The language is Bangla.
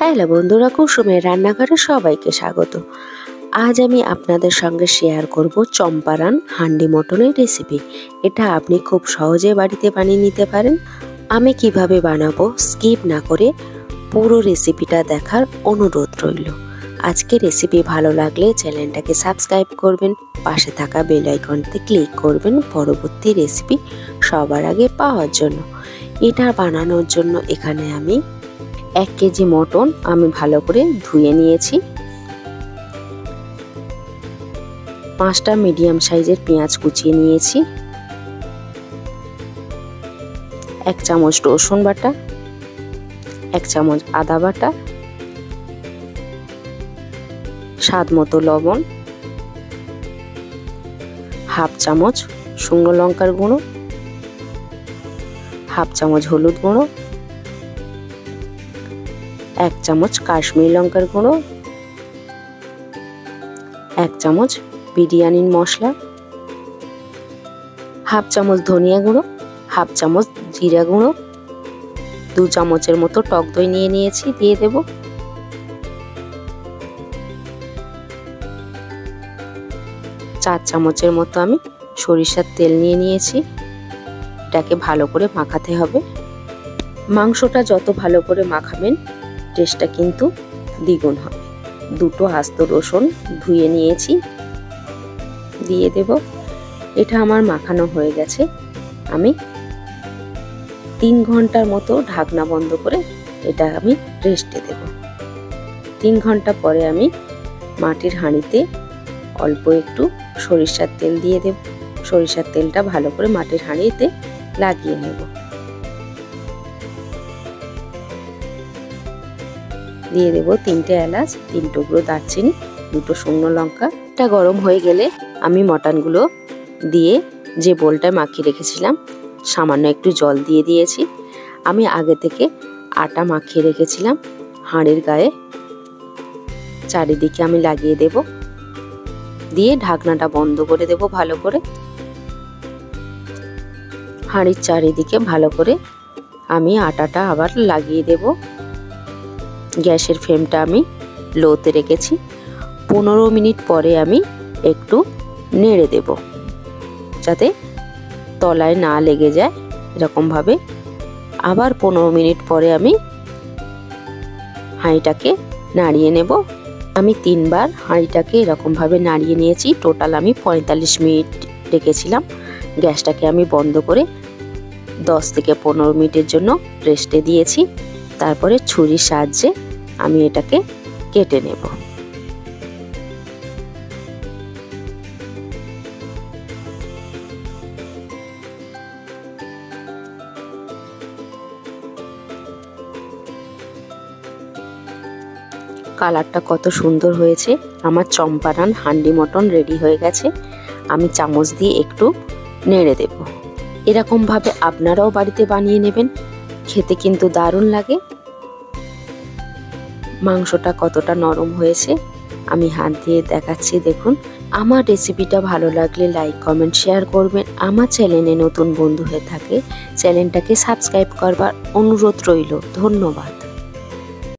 হ্যালো বন্ধুরা, কুসুমের রান্নাঘরে সবাইকে স্বাগত। আজ আমি আপনাদের সঙ্গে শেয়ার করব চম্পারন হান্ডি মটনের রেসিপি। এটা আপনি খুব সহজে বাড়িতে বানিয়ে নিতে পারেন। আমি কিভাবে বানাবো স্কিপ না করে পুরো রেসিপিটা দেখার অনুরোধ রইল। আজকে রেসিপি ভালো লাগলে চ্যানেলটাকে সাবস্ক্রাইব করবেন, পাশে থাকা বেল আইকনতে ক্লিক করবেন পরবর্তী রেসিপি সবার আগে পাওয়ার জন্য। এটা বানানোর জন্য এখানে আমি 1 কেজি মটন আমি ভালো করে ধুয়ে নিয়েছি। 5টা মিডিয়াম সাইজের পেঁয়াজ কুচিয়ে নিয়েছি। 1 চামচ রসুন বাটা, 1 চামচ আদা বাটা, স্বাদ মতো লবণ, হাফ চামচ শুকনো লঙ্কার গুঁড়ো, হাফ চামচ হলুদ গুঁড়ো, 1 চামচ কাশ্মীরি লঙ্কার গুঁড়ো, 1 চামচ বিরিয়ানির মশলা, হাফ চামচ ধনিয়া গুঁড়ো, হাফ চামচ জিরা গুঁড়ো, 2 চামচের মতো টক দই নিয়ে নিয়েছি, দিয়ে দেব। চার চামচের মতো আমি সরিষার তেল নিয়ে নিয়েছি। এটাকে ভালো করে মাখাতে হবে। মাংসটা যত ভালো করে মাখাবেন টেস্টটা কিন্তু দ্বিগুণ হবে। 2টো আস্ত রসুন ধুয়ে নিয়েছি, দিয়ে দেব। এটা আমার মাখানো হয়ে গেছে। আমি 3 ঘন্টার মতো ঢাকনা বন্ধ করে এটা আমি রেস্টে দেব। 3 ঘন্টা পরে আমি মাটির হাঁড়িতে অল্প একটু সরিষার তেল দিয়ে দেব। সরিষার তেলটা ভালো করে মাটির হাঁড়িতে লাগিয়ে নেব। দিয়ে দেব 3টে এলাচ, 3 টুকরো দারচিনি, 2টো শুকনো লঙ্কা। এটা গরম হয়ে গেলে আমি মটনগুলো দিয়ে যে বোলটা মাখিয়ে রেখেছিলাম সামান্য একটু জল দিয়ে দিয়েছি। আমি আগে থেকে আটা মাখিয়ে রেখেছিলাম হাঁড়ির গায়ে, চারিদিকে আমি লাগিয়ে দেব। দিয়ে ঢাকনাটা বন্ধ করে দেব ভালো করে। হাঁড়ির চারিদিকে ভালো করে আমি আটাটা আবার লাগিয়ে দেব। গ্যাসের ফ্লেমটা আমি লোতে রেখেছি। 15 মিনিট পরে আমি একটু নেড়ে দেব যাতে তলায় না লেগে যায়। এরকমভাবে আবার 15 মিনিট পরে আমি হাঁড়িটাকে নাড়িয়ে নেব। আমি 3 বার হাঁড়িটাকে এরকমভাবে নাড়িয়ে নিয়েছি। টোটাল আমি 45 মিনিট রেখেছিলাম। গ্যাসটাকে আমি বন্ধ করে 10 থেকে 15 মিনিটের জন্য রেস্টে দিয়েছি। তারপরে ছুরির সাহায্যে আমি এটাকে কেটে নেব। কালারটা কত সুন্দর হয়েছে। আমার চম্পারন হান্ডি মটন রেডি হয়ে গেছে। আমি চামচ দিয়ে একটু নেড়ে দেব। এরকমভাবে আপনারাও বাড়িতে বানিয়ে নেবেন, খেতে কিন্তু দারুণ লাগে। মাংসটা কতটা নরম হয়েছে আমি হাত দিয়ে দেখাচ্ছি, দেখুন। আমার রেসিপিটা ভালো লাগলে লাইক, কমেন্ট, শেয়ার করবেন। আমার চ্যানেলে নতুন বন্ধু হয়ে থাকে চ্যানেলটাকে সাবস্ক্রাইব করবার অনুরোধ রইল। ধন্যবাদ।